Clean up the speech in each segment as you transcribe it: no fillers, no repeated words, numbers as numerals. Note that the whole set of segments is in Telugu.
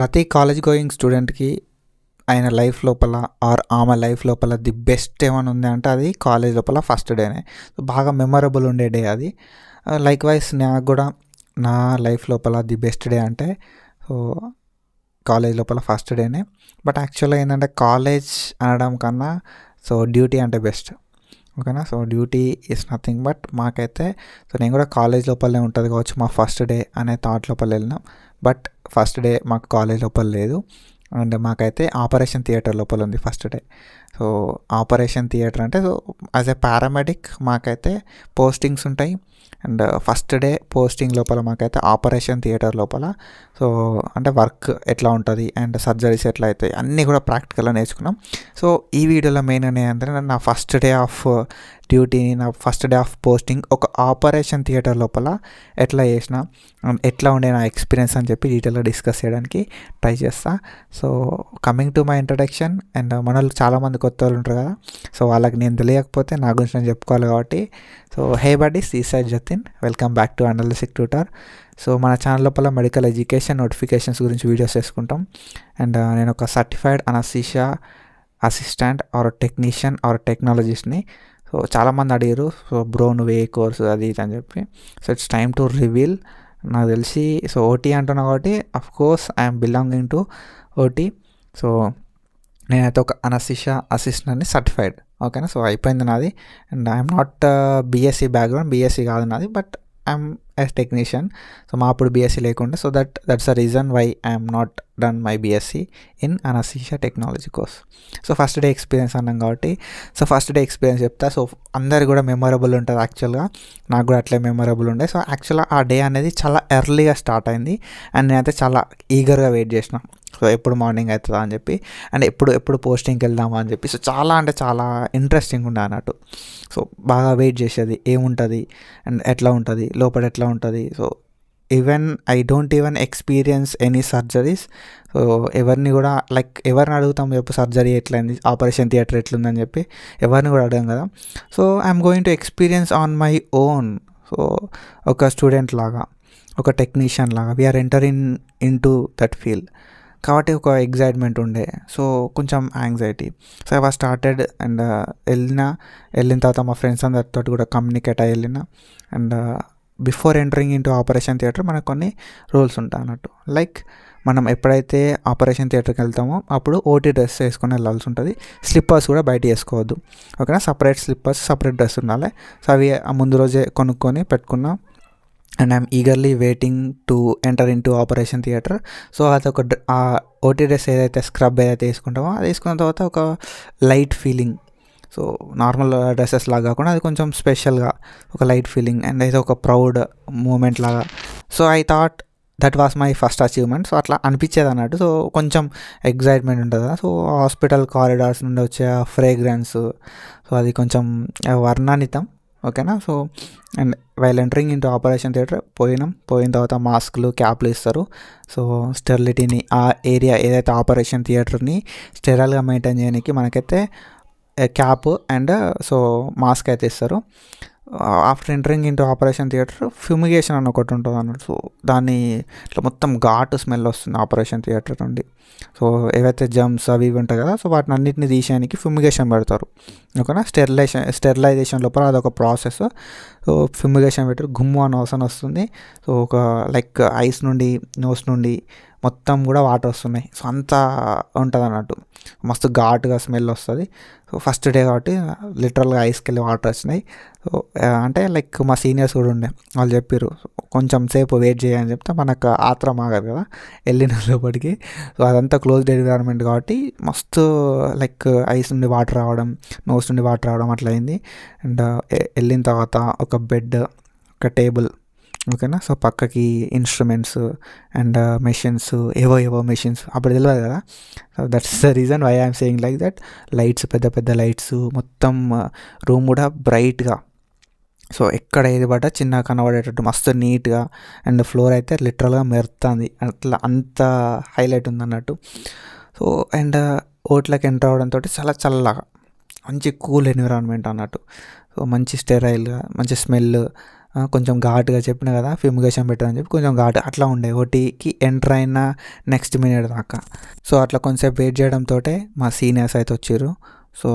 ప్రతి కాలేజ్ గోయింగ్ స్టూడెంట్‌కి ఆయన లైఫ్ లోపల ఆర్ ఆమె లైఫ్ లోపల ది బెస్ట్ ఏమైనా ఉంది అంటే అది కాలేజ్ లోపల ఫస్ట్ డేనే. బాగా మెమరబుల్ ఉండే డే అది. లైక్ వైస్ నాకు గూడా నా లైఫ్ లోపల ది బెస్ట్ డే అంటే సో కాలేజ్ లోపల ఫస్ట్ డేనే. బట్ యాక్చువల్‌గా ఏందంటే కాలేజ్ అనడం కన్నా సో డ్యూటీ అంటే బెస్ట్. ఓకేనా. So duty is nothing but మాకైతే సో నేను కూడా కాలేజ్ లోపలనే ఉంటుంది కావచ్చు మా ఫస్ట్ డే అనే థాట్ లోపల వెళ్ళినాం. బట్ ఫస్ట్ డే మాకు కాలేజ్ లోపల లేదు. అండ్ మాకైతే ఆపరేషన్ థియేటర్ లోపల ఉంది first day. So operation theatre అంటే సో యాజ్ ఎ పారామెడిక్ మాకైతే పోస్టింగ్స్ ఉంటాయి. అండ్ ఫస్ట్ డే పోస్టింగ్ లోపల మాకైతే ఆపరేషన్ థియేటర్ లోపల సో అంటే వర్క్ ఎట్లా ఉంటుంది అండ్ సర్జరీస్ ఎట్లా అవుతాయి అన్నీ కూడా ప్రాక్టికల్గా నేర్చుకున్నాం. సో ఈ వీడియోలో మెయిన్ ఏంటంటే నా ఫస్ట్ డే ఆఫ్ డ్యూటీని, నా ఫస్ట్ డే ఆఫ్ పోస్టింగ్ ఒక ఆపరేషన్ థియేటర్ లోపల ఎట్లా చేసిన, ఎట్లా ఉండే నా ఎక్స్పీరియన్స్ అని చెప్పి డీటెయిల్గా డిస్కస్ చేయడానికి ట్రై చేస్తా. So coming to my introduction and మనలో చాలామంది కొత్త వాళ్ళు ఉంటారు కదా, సో వాళ్ళకి నేను తెలియకపోతే నా గురించి నేను చెప్పుకోవాలి కాబట్టి సో హే బడీస్, ఈ side Jatin, welcome back to Analistic Tutor. So మన ఛానల్ లోపల మెడికల్ ఎడ్యుకేషన్ నోటిఫికేషన్స్ గురించి వీడియోస్ చేసుకుంటాం. అండ్ నేను ఒక certified anaesthesia assistant or technician or టెక్నాలజిస్ట్ని. సో చాలామంది అడిగారు సో బ్రో నువ్వు ఏ కోర్సు అది ఇది అని చెప్పి. So it's time to reveal. నాకు తెలిసి సో ఓటీ అంటున్నా కాబట్టి of course I'm belonging to OT. So నేనైతే ఒక అనస్థీషియా అసిస్టెంట్ని సర్టిఫైడ్. ఓకేనా. సో అయిపోయింది నాది. And I'm not BSc background, BSc కాదు నాది, but I'm as technician. So మా అప్పుడు బీఎస్సీ లేకుండే. So that's the reason why I'm not done my BSc in anaesthesia technology course. So first day experience అన్నాం కాబట్టి సో ఫస్ట్ డే ఎక్స్పీరియన్స్ చెప్తా. సో అందరు కూడా మెమొరబుల్ ఉంటుంది. యాక్చువల్గా నాకు కూడా అట్లే మెమొరబుల్ ఉండే. సో యాక్చువల్గా ఆ డే అనేది చాలా ఎర్లీగా స్టార్ట్ అయింది అండ్ నేనైతే చాలా ఈగర్గా వెయిట్ చేసిన. సో ఎప్పుడు మార్నింగ్ అవుతుందా అని చెప్పి అండ్ ఎప్పుడు పోస్టింగ్కి వెళ్దామా అని చెప్పి. సో చాలా అంటే చాలా ఇంట్రెస్టింగ్ ఉండే అన్నట్టు. సో బాగా వెయిట్ చేసేది ఏముంటుంది అండ్ ఎట్లా ఉంటుంది లోపల ఎట్లా ఉంటుంది. So even I don't even experience any surgeries. So ఎవరిని కూడా లైక్ ఎవరిని అడుగుతాం చెప్పు సర్జరీ ఎట్లయింది, ఆపరేషన్ థియేటర్ ఎట్లుందని చెప్పి ఎవరిని కూడా అడగం కదా. So I'm going to experience on my own. So ఒక స్టూడెంట్ లాగా, ఒక టెక్నీషియన్ లాగా we're entering into that field కాబట్టి ఒక ఎగ్జైట్మెంట్ ఉండే. సో కొంచెం anxiety. So I was started and వెళ్ళిన తర్వాత మా ఫ్రెండ్స్ అందరితో కూడా కమ్యూనికేట్ అయ్యి వెళ్ళిన. And before entering into operation theatre మనకు కొన్ని రూల్స్ ఉంటాయి అన్నట్టు. లైక్ మనం ఎప్పుడైతే ఆపరేషన్ థియేటర్కి వెళ్తామో అప్పుడు ఓటీ డ్రెస్ వేసుకొని వెళ్ళాల్సి ఉంటుంది. స్లిప్పర్స్ కూడా బయట వేసుకోవద్దు. ఓకేనా. సపరేట్ స్లిప్పర్స్, సపరేట్ డ్రెస్ ఉండాలి. సో అవి ముందు రోజే కొనుక్కొని పెట్టుకున్నాం. And I'm eagerly waiting to enter in to operation theatre. So అదొక ఆ ఓటీ డ్రెస్ ఏదైతే స్క్రబ్ ఏదైతే వేసుకుంటామో అది వేసుకున్న తర్వాత ఒక light feeling. So normal dresses లాగా కాకుండా అది కొంచెం స్పెషల్గా ఒక లైట్ ఫీలింగ్ అండ్ ఇది ఒక ప్రౌడ్ మూమెంట్ లాగా. So I thought that was my first achievement. So అట్లా అనిపించేది అన్నట్టు. సో కొంచెం ఎగ్జైట్మెంట్ ఉంటుంది కదా. సో హాస్పిటల్ కారిడార్స్ నుండి వచ్చే ఫ్రేగ్రెన్స్, సో అది కొంచెం వర్ణాన్వితం. ఓకేనా. So and while entering into operation theatre పోయిన తర్వాత మాస్క్లు, క్యాప్లు ఇస్తారు. సో స్టెరిలిటీని ఆ ఏరియా ఏదైతే ఆపరేషన్ థియేటర్ని స్టెరైల్గా మెయింటైన్ చేయడానికి మనకైతే క్యాప్ అండ్ సో మాస్క్ అయితే ఇస్తారు. After entering into operation theatre fumigation అని ఒకటి ఉంటుంది అన్నట్టు. సో దాన్ని ఇట్లా మొత్తం ఘాటు స్మెల్ వస్తుంది ఆపరేషన్ థియేటర్ నుండి. సో ఏవైతే జమ్స్ అవి ఇవి ఉంటాయి కదా, సో వాటిని అన్నింటినీ తీసేయడానికి ఫ్యూమిగేషన్ పెడతారు. ఓకేనా. స్టెరిలైజేషన్ లోపల అదొక ప్రాసెస్. సో ఫ్యూమిగేషన్ పెట్టి గుమ్ము అని వాసన వస్తుంది. సో ఒక లైక్ ఐస్ నుండి, నోస్ నుండి మొత్తం కూడా వాటర్ వస్తున్నాయి. సో అంతా ఉంటుంది అన్నట్టు. మస్తు ఘాటుగా స్మెల్ వస్తుంది. సో ఫస్ట్ డే కాబట్టి లిటరల్గా ఐస్కి వెళ్ళి వాటర్ వచ్చినాయి. సో అంటే లైక్ మా సీనియర్స్ కూడా ఉండే, వాళ్ళు చెప్పారు కొంచెం సేపు వెయిట్ చేయని చెప్తే మనకు ఆత్రం ఆగదు కదా వెళ్ళిన లోపలికి. సో అదంతా క్లోజ్డ్ ఎన్విరాన్మెంట్ కాబట్టి మస్తు లైక్ ఐస్ నుండి వాటర్ రావడం, నోస్ నుండి వాటర్ రావడం అట్లా అయింది. అండ్ వెళ్ళిన తర్వాత ఒక బెడ్, ఒక టేబుల్. ఓకేనా. సో పక్కకి ఇన్స్ట్రుమెంట్స్ అండ్ మెషిన్స్, ఏవో మెషిన్స్ అప్పుడు తెలియదు కదా. So that's the reason why I'm saying like that. Lights, పెద్ద లైట్స్, మొత్తం రూమ్ కూడా బ్రైట్గా. సో ఎక్కడ ఏది పడ్డా చిన్నగా కనబడేటట్టు మస్తు నీట్గా. అండ్ ఫ్లోర్ అయితే లిటరల్గా మెరుతుంది అట్లా, అంత హైలైట్ ఉందన్నట్టు. సో అండ్ ఓట్లకి ఎంటర్ అవ్వడంతో చాలా చల్లగా మంచి కూల్ ఎన్విరాన్మెంట్ అన్నట్టు. సో మంచి స్టెరైల్గా, మంచి స్మెల్. కొంచెం ఘాటుగా చెప్పిన కదా ఫ్యూమిగేషన్ పెట్టారని చెప్పి కొంచెం ఘాటు అట్లా ఉండే ఓటీకి ఎంటర్ అయిన నెక్స్ట్ మినిట్ దాకా. సో అట్లా కొంచెంసేపు వెయిట్ చేయడంతో మా సీనియర్స్ అయితే వచ్చారు. సో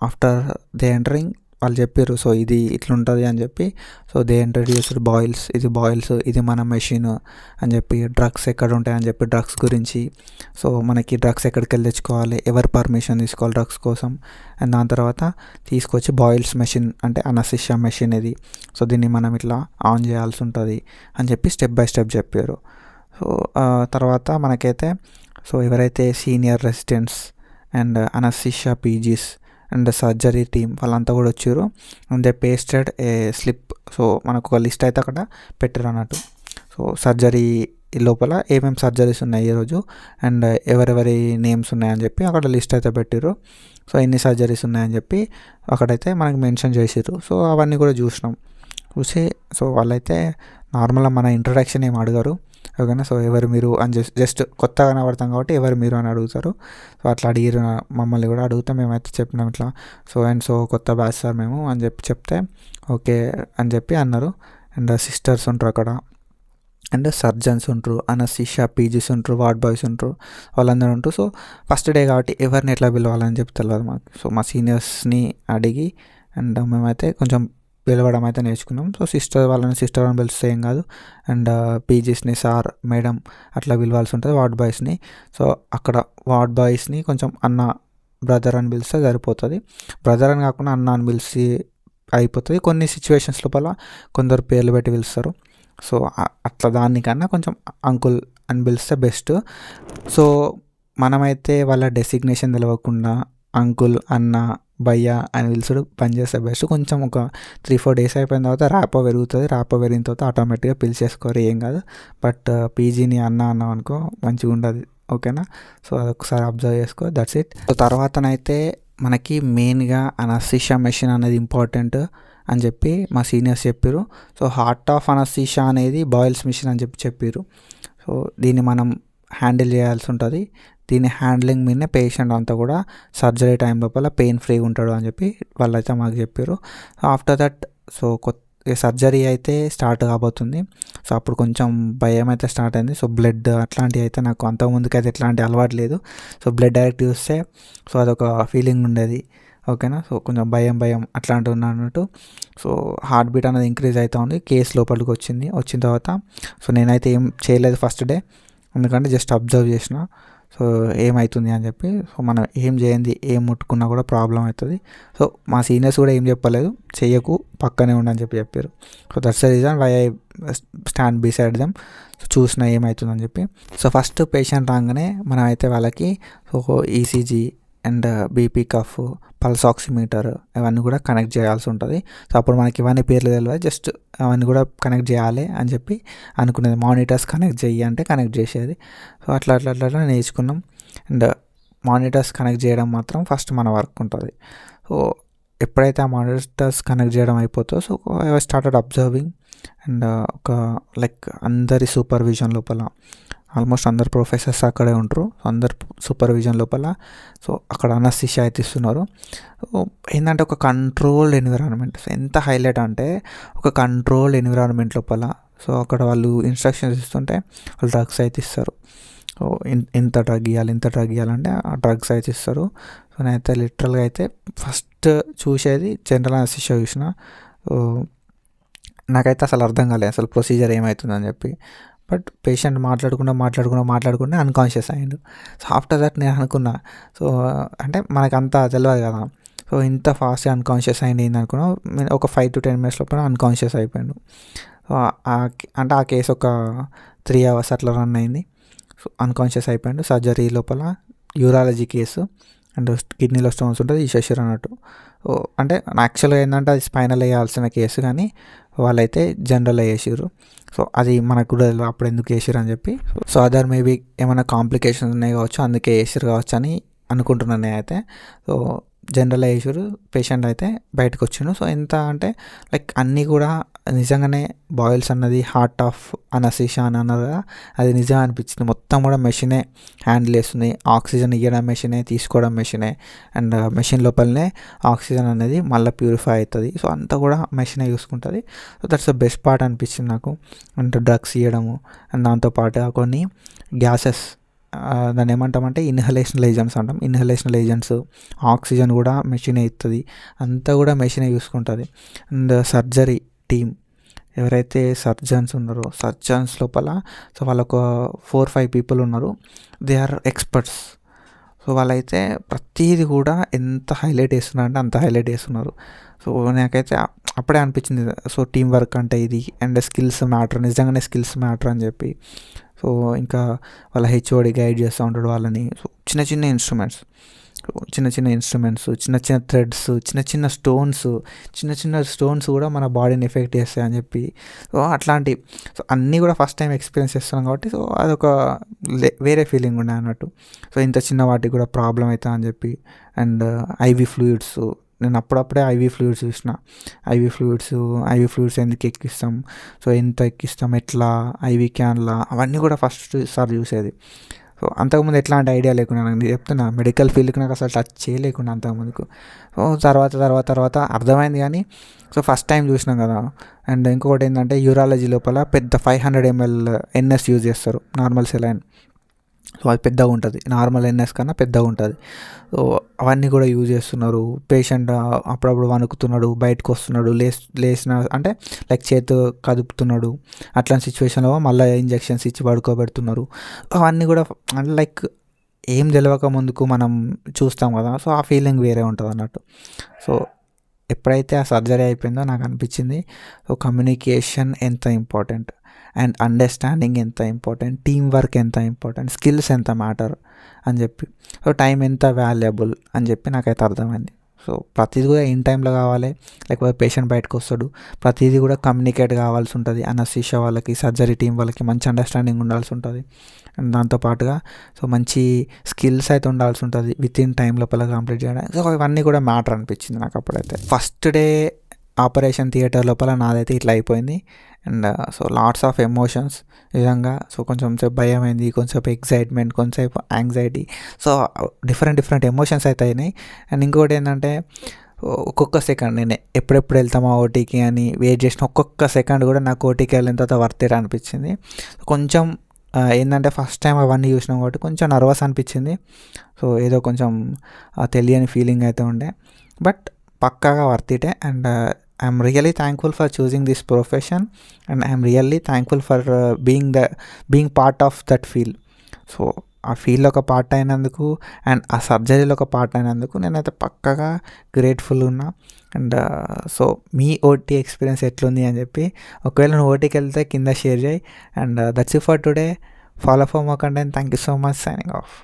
ఆఫ్టర్ దే ఎంటరింగ్ వాళ్ళు చెప్పారు సో ఇది ఇట్లుంటుంది అని చెప్పి. సో దే ఇంట్రడ్యూస్డ్ బాయిల్స్, ఇది బాయిల్స్, ఇది మన మెషిన్ అని చెప్పి, డ్రగ్స్ ఎక్కడ ఉంటాయని చెప్పి డ్రగ్స్ గురించి, సో మనకి డ్రగ్స్ ఎక్కడికి వెళ్ళి తెచ్చుకోవాలి, ఎవరు పర్మిషన్ తీసుకోవాలి డ్రగ్స్ కోసం, అండ్ దాని తర్వాత తీసుకొచ్చి బాయిల్స్ మెషిన్ అంటే అనస్థీషియా మెషిన్ ఇది, సో దీన్ని మనం ఇట్లా ఆన్ చేయాల్సి ఉంటుంది అని చెప్పి స్టెప్ బై స్టెప్ చెప్పారు. సో తర్వాత మనకైతే సో ఎవరైతే senior residents and anaesthesia PGs and surgery team వాళ్ళంతా కూడా వచ్చారు. And they pasted A slip, so మనకు ఒక లిస్ట్ అయితే అక్కడ పెట్టారు అన్నట్టు. సో సర్జరీ లోపల ఏమేమి సర్జరీస్ ఉన్నాయి ఈరోజు అండ్ ఎవరెవరి నేమ్స్ ఉన్నాయని చెప్పి అక్కడ లిస్ట్ అయితే పెట్టారు. సో ఎన్ని సర్జరీస్ ఉన్నాయని చెప్పి అక్కడైతే మనకి మెన్షన్ చేసారు. సో అవన్నీ కూడా చూసి సో వాళ్ళైతే నార్మల్గా మన ఇంట్రడక్షన్ ఏం అడిగారు, ఓకేనా. సో ఎవరు మీరు అని జస్ట్ కొత్తగా కనబడతాం కాబట్టి ఎవరు మీరు అని అడుగుతారు. సో అట్లా అడిగిరు మమ్మల్ని కూడా అడుగుతాం, మేమైతే చెప్పినాం ఇట్లా సో అండ్ సో కొత్త బ్యాచ్ సార్ మేము అని చెప్తే ఓకే అని చెప్పి అన్నారు. అండ్ సిస్టర్స్ ఉంటారు అక్కడ, అండ్ సర్జన్స్ ఉంటారు, అనస్థీషియా పీజీస్ ఉంటారు, వార్డ్ బాయ్స్ ఉంటారు, వాళ్ళందరూ ఉంటారు. సో ఫస్ట్ డే కాబట్టి ఎవరిని ఎట్లా పిలవాలని చెప్పి తెలియదు మాకు. సో మా సీనియర్స్ని అడిగి అండ్ మేమైతే కొంచెం పిలవడం అయితే నేర్చుకున్నాం. సో వాళ్ళని సిస్టర్ అని పిలిస్తే ఏం కాదు, అండ్ పీజీస్ని సార్ మేడం అట్లా పిలవాల్సి ఉంటుంది, వార్డ్ బాయ్స్ని. సో అక్కడ వార్డ్ బాయ్స్ని కొంచెం అన్న బ్రదర్ అని పిలిస్తే సరిపోతుంది, బ్రదర్ అని కాకుండా అన్న అని పిలిచి అయిపోతుంది. కొన్ని సిచ్యువేషన్స్ లోపల కొందరు పేర్లు పెట్టి పిలుస్తారు. సో అట్లా దానికన్నా కొంచెం అంకుల్ అని పిలిస్తే బెస్ట్. సో మనమైతే వాళ్ళ డెసిగ్నేషన్ తెలియకుండా అంకుల్, అన్న, భయ్య అని పిలుచుడు పనిచేస్తే బెస్ట్. కొంచెం ఒక 3-4 డేస్ అయిపోయిన తర్వాత ర్యాపో పెరుగుతుంది, ర్యాపో పెరిగిన తర్వాత ఆటోమేటిక్గా పిలిచేసుకోరు, ఏం కాదు. బట్ పీజీని అన్నాం అనుకో మంచిగా ఉండదు, ఓకేనా. సో అదొకసారి అబ్జర్వ్ చేసుకో, దట్స్ ఇట్. సో తర్వాతనైతే మనకి మెయిన్గా అనస్థీషియా మెషిన్ అనేది ఇంపార్టెంట్ అని చెప్పి మా సీనియర్స్ చెప్పారు. సో హార్ట్ ఆఫ్ అనస్థీషియా అనేది బాయిల్స్ మెషిన్ అని చెప్పారు. సో దీన్ని మనం హ్యాండిల్ చేయాల్సి ఉంటుంది. దీని హ్యాండ్లింగ్ మీదనే పేషెంట్ అంతా కూడా సర్జరీ టైం లోపల పెయిన్ ఫ్రీగా ఉంటాడు అని చెప్పి వాళ్ళైతే మాకు చెప్పారు. ఆఫ్టర్ దట్ సో సర్జరీ అయితే స్టార్ట్ కాబోతుంది. సో అప్పుడు కొంచెం భయం అయితే స్టార్ట్ అయింది. సో బ్లడ్ అట్లాంటివి అయితే నాకు అంతకుముందుకు అయితే ఎట్లాంటి అలవాటు లేదు. సో బ్లడ్ డైరెక్ట్ చూస్తే సో అదొక ఫీలింగ్ ఉండేది, ఓకేనా. సో కొంచెం భయం అట్లాంటివి ఉన్నట్టు. సో హార్ట్ బీట్ అనేది ఇంక్రీజ్ అవుతూ ఉంది. కేసు లోపలికి వచ్చిన తర్వాత సో నేనైతే ఏం చేయలేదు ఫస్ట్ డే, ఎందుకంటే జస్ట్ అబ్జర్వ్ చేసిన సో ఏమవుతుంది అని చెప్పి. సో మనం ఏం చేయండి, ఏం ముట్టుకున్నా కూడా ప్రాబ్లం అవుతుంది. సో మా సీనియర్స్ కూడా ఏం చెప్పలేదు, చెయ్యకు పక్కనే ఉండని చెప్పారు. So that's the reason why I stand beside them. So చూసిన ఏమవుతుందని చెప్పి. సో ఫస్ట్ పేషెంట్ రాగానే మనం అయితే వాళ్ళకి so ECG and BP cuff, pulse oximeter అవన్నీ కూడా కనెక్ట్ చేయాల్సి ఉంటుంది. సో అప్పుడు మనకి ఇవన్నీ పేర్లు తెలియదు, జస్ట్ అవన్నీ కూడా కనెక్ట్ చేయాలి అని చెప్పి అనుకునేది. మానిటర్స్ కనెక్ట్ చెయ్యి అంటే కనెక్ట్ చేసేది. సో అట్లా నేర్చుకున్నాం. అండ్ మానిటర్స్ కనెక్ట్ చేయడం మాత్రం ఫస్ట్ మన వర్క్ ఉంటుంది. సో ఎప్పుడైతే ఆ మానిటర్స్ కనెక్ట్ చేయడం అయిపోతుందో so I started observing and ఒక లైక్ అందరి సూపర్విజన్ లోపల ఆల్మోస్ట్ అందరు ప్రొఫెసర్స్ అక్కడే ఉంటారు. అందరు సూపర్విజన్ లోపల సో అక్కడ అనస్థీషియా అయితే ఇస్తున్నారు. ఏంటంటే ఒక కంట్రోల్డ్ ఎన్విరాన్మెంట్, ఎంత హైలైట్ అంటే ఒక కంట్రోల్డ్ ఎన్విరాన్మెంట్ లోపల సో అక్కడ వాళ్ళు ఇన్స్ట్రక్షన్స్ ఇస్తుంటే వాళ్ళు డ్రగ్స్ అయితే ఇస్తారు. సో ఇంత డ్రగ్ ఇవ్వాలంటే ఆ డ్రగ్స్ అయితే ఇస్తారు. సో నేనైతే లిటరల్గా అయితే ఫస్ట్ చూసేది జనరల్ అనస్థీషియా చూసిన. నాకైతే అసలు అర్థం కాలేదు అసలు ప్రొసీజర్ ఏమవుతుందని చెప్పి. బట్ పేషెంట్ మాట్లాడుకుంటే అన్కాన్షియస్ అయ్యిండు. సో ఆఫ్టర్ దట్ నేను అనుకున్నా సో అంటే మనకంతా తెలియదు కదా, సో ఇంత ఫాస్ట్గా అన్కాన్షియస్ అయింది అనుకున్నా. ఒక 5 to 10 minutes లోపల అన్కాన్షియస్ అయిపోయాడు. సో అంటే ఆ కేసు ఒక 3 hours అట్లా రన్ అయింది. సో అన్కాన్షియస్ అయిపోయాడు. సర్జరీ లోపల యూరాలజీ కేసు అండ్ కిడ్నీలో స్టోన్స్ ఉంటుంది, తీసేసారు అన్నట్టు. అంటే యాక్చువల్గా ఏంటంటే అది స్పైనల్ వేయాల్సిన కేసు, కానీ వాళ్ళైతే జనరల్ వేసారు. సో అది మనకు కూడా అప్పుడు ఎందుకు వేసారు అని చెప్పి. సో అదర్ మేబీ ఏమైనా కాంప్లికేషన్స్ ఉన్నాయి కావచ్చు, అందుకే వేసారు కావచ్చు అని అనుకుంటున్నాను నేనైతే. సో జనరల్ వేసారు, పేషెంట్ అయితే బయటకు వచ్చిండు. సో ఎంత అంటే లైక్ అన్నీ కూడా నిజంగానే బాయిల్స్ అన్నది హార్ట్ ఆఫ్ అనస్థీషియా అని అన్నారు కదా, అది నిజం అనిపించింది. మొత్తం కూడా మెషినే హ్యాండిల్ చేస్తుంది. ఆక్సిజన్ ఇవ్వడం మెషినే, తీసుకోవడం మెషినే, అండ్ మెషిన్ లోపలనే ఆక్సిజన్ అనేది మళ్ళీ ప్యూరిఫై అవుతుంది. సో అంతా కూడా మెషినే చూసుకుంటుంది. So that's the best part అనిపించింది నాకు. అంటే డ్రగ్స్ ఇవ్వడము అండ్ దాంతోపాటుగా కొన్ని గ్యాసెస్, దాన్ని ఏమంటామంటే ఇన్హలేషనల్ ఏజెంట్స్ అంటాం. ఇన్హలేషనల్ ఏజెంట్స్, ఆక్సిజన్ కూడా మెషినే ఇస్తుంది. అంతా కూడా మెషినే చూసుకుంటుంది. అండ్ సర్జరీ టీమ్, ఎవరైతే సర్జన్స్ ఉన్నారో సర్జన్స్ లోపల, సో వాళ్ళొక 4-5 పీపుల్ ఉన్నారు. They are experts. సో వాళ్ళైతే ప్రతీది కూడా ఎంత హైలైట్ చేస్తున్నారు అంటే అంత హైలైట్ చేస్తున్నారు. సో నాకైతే అప్పుడే అనిపించింది, సో టీం వర్క్ అంటే ఇది, అండ్ స్కిల్స్ మ్యాటర్, నిజంగానే స్కిల్స్ మ్యాటర్ అని చెప్పి. సో ఇంకా వాళ్ళ హెచ్ఓడి గైడ్ చేస్తూ ఉంటాడు వాళ్ళని. సో చిన్న చిన్న ఇన్స్ట్రుమెంట్స్, చిన్న చిన్న థ్రెడ్స్, చిన్న చిన్న స్టోన్స్ కూడా మన బాడీని ఎఫెక్ట్ చేస్తాయి అని చెప్పి. సో అట్లాంటి, సో అన్నీ కూడా ఫస్ట్ టైం ఎక్స్పీరియన్స్ చేస్తున్నాం కాబట్టి, సో అదొక వేరే ఫీలింగ్ ఉండే అన్నట్టు. సో ఇంత చిన్న వాటికి కూడా ప్రాబ్లం అవుతా అని చెప్పి. అండ్ ఐవీ ఫ్లూయిడ్స్, నేను అప్పుడప్పుడే ఐవీ ఫ్లూయిడ్స్ చూసిన. ఐవీ ఫ్లూయిడ్స్ ఎందుకు ఎక్కిస్తాం, సో ఎంత ఎక్కిస్తాం, ఎట్లా, ఐవీ క్యాన్లా, అవన్నీ కూడా ఫస్ట్ సారి చూసేది. సో అంతకుముందు ఎట్లాంటి ఐడియా లేకుండా, నాకు చెప్తున్నా మెడికల్ ఫీల్డ్కి నాకు అసలు టచ్ చేయలేకుండా అంతకుముందుకు. సో తర్వాత అర్థమైంది కానీ, సో ఫస్ట్ టైం చూసినాం కదా. అండ్ ఇంకొకటి ఏంటంటే యూరాలజీ లోపల పెద్ద 500 ml ఎన్ఎస్ యూజ్ చేస్తారు, నార్మల్ సెలైన్. సో అది పెద్దగా ఉంటుంది, నార్మల్ ఎన్ఎస్ కన్నా పెద్దగా ఉంటుంది. సో అవన్నీ కూడా యూజ్ చేస్తున్నారు. పేషెంట్ అప్పుడప్పుడు వణుకుతున్నాడు, బయటకు వస్తున్నాడు, లేచిన అంటే లైక్ చేతు కదుపుతున్నాడు, అట్లాంటి సిచ్యువేషన్లో మళ్ళీ ఇంజెక్షన్స్ ఇచ్చి పడుకోబెడుతున్నారు. అవన్నీ కూడా అంటే లైక్ ఏం తెలియక ముందుకు మనం చూస్తాం కదా, సో ఆ ఫీలింగ్ వేరే ఉంటుంది అన్నట్టు. సో ఎప్పుడైతే ఆ సర్జరీ అయిపోయిందో నాకు అనిపించింది, సో కమ్యూనికేషన్ ఎంత ఇంపార్టెంట్, అండ్ అండర్స్టాండింగ్ ఎంత ఇంపార్టెంట్, టీం వర్క్ ఎంత ఇంపార్టెంట్, స్కిల్స్ ఎంత మ్యాటర్ అని చెప్పి, సో టైం ఎంత వాల్యుబుల్ అని చెప్పి నాకైతే అర్థమైంది. సో ప్రతిదీ కూడా ఇన్ టైంలో కావాలి, లేకపోతే పేషెంట్ బయటకు వస్తాడు, ప్రతిదీ కూడా కమ్యూనికేట్ కావాల్సి ఉంటుంది. అనస్థీషియా వాళ్ళకి, సర్జరీ టీం వాళ్ళకి మంచి అండర్స్టాండింగ్ ఉండాల్సి ఉంటుంది. అండ్ దాంతోపాటుగా సో మంచి స్కిల్స్ అయితే ఉండాల్సి ఉంటుంది, విత్ ఇన్ టైం లోపల కంప్లీట్ చేయడానికి. సో ఇవన్నీ కూడా మ్యాటర్ అనిపించింది నాకు అప్పుడైతే. ఫస్ట్ డే ఆపరేషన్ థియేటర్ లోపల నాదైతే ఇట్లా అయిపోయింది. And so lots of emotions నిజంగా. సో కొంచెం సేపు భయం అయింది, కొంచెంసేపు ఎక్సైట్మెంట్, కొంచెంసేపు యాంగ్జైటీ. సో డిఫరెంట్ ఎమోషన్స్ అయితే అయినాయి. అండ్ ఇంకోటి ఏంటంటే ఒక్కొక్క సెకండ్ నేను ఎప్పుడెప్పుడు వెళ్తామా ఓటీకి అని వెయిట్ చేసిన ఒక్కొక్క సెకండ్ కూడా నాకు ఓటీకి వెళ్ళిన తర్వాత వర్త్ ఇట్ అనిపించింది. కొంచెం ఏంటంటే ఫస్ట్ టైం అవన్నీ చూసినాం కాబట్టి కొంచెం నర్వస్ అనిపించింది. సో ఏదో కొంచెం తెలియని ఫీలింగ్ అయితే ఉండే, బట్ పక్కాగా వర్త్ ఇటే. And I'm really thankful for choosing this profession, and I'm really thankful for being part of that field. So ఆ ఫీల్డ్లో ఒక పార్ట్ అయినందుకు, అండ్ ఆ సర్జరీలో ఒక పార్ట్ అయినందుకు నేనైతే పక్కాగా గ్రేట్ఫుల్ ఉన్నా. And so me OT experience ఎట్లుంది అని చెప్పి, ఒకవేళ నువ్వు ఓటీకి వెళ్తే కింద షేర్ చేయి. And that's it for today. Follow for more content. Thank you so much. Signing off.